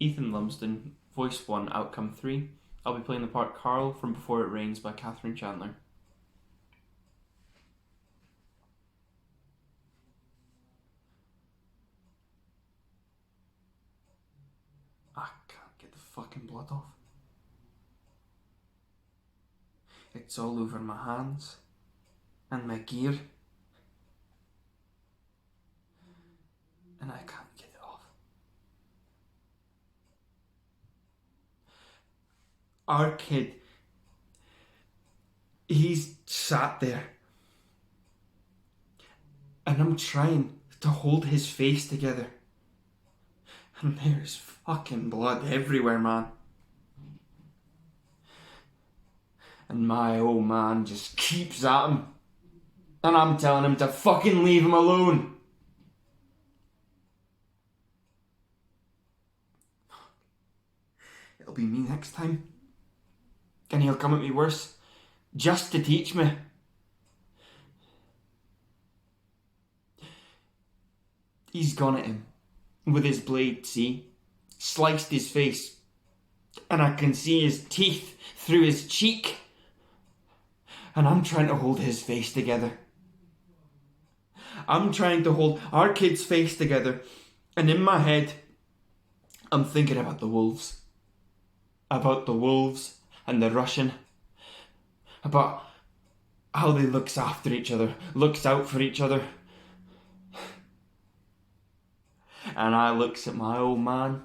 Ethan Lumsden, Voice 1, Outcome 3. I'll be playing the part Carl from Before It Rains by Katherine Chandler. I can't get the fucking blood off. It's all over my hands and my gear, and I can't get it off. Our kid, he's sat there, and I'm trying to hold his face together, and there's fucking blood everywhere, man. And my old man just keeps at him, and I'm telling him to fucking leave him alone. It'll be me next time, and he'll come at me worse, just to teach me. He's gone at him with his blade, see? Sliced his face, and I can see his teeth through his cheek. And I'm trying to hold his face together. I'm trying to hold our kid's face together, and in my head, I'm thinking about the wolves. About the wolves and the Russian. About how they looks after each other, looks out for each other. And I looks at my old man,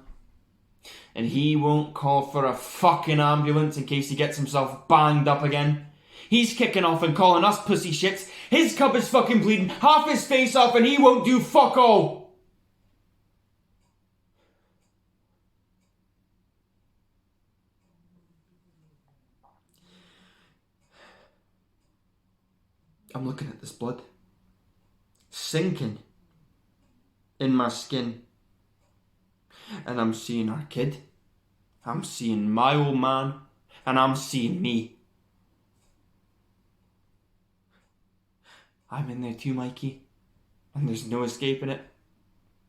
and he won't call for a fucking ambulance in case he gets himself banged up again. He's kicking off and calling us pussy shits. His cub is fucking bleeding half his face off, and he won't do fuck all. I'm looking at this blood sinking in my skin, and I'm seeing our kid, I'm seeing my old man, and I'm seeing me. I'm in there too, Mikey, and there's no escaping it.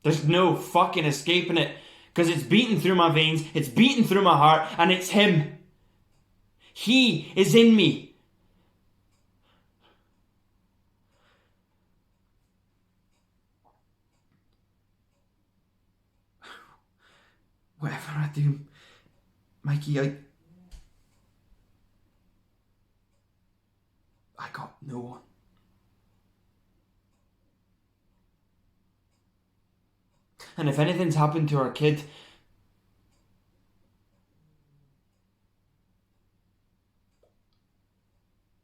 There's no fucking escaping it, because it's beating through my veins, it's beating through my heart, and it's him. He is in me. Whatever I do, Mikey, I got no one. And if anything's happened to our kid,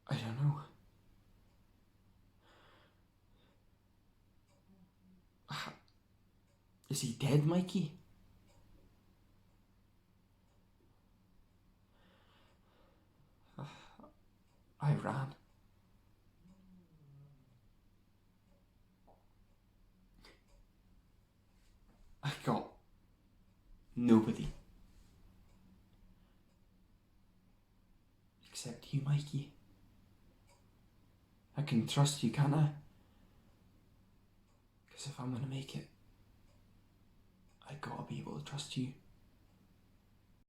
I don't know. Is he dead, Mikey? I ran. I got nobody. Except you, Mikey. I can trust you, can't I? Because if I'm gonna make it, I gotta be able to trust you.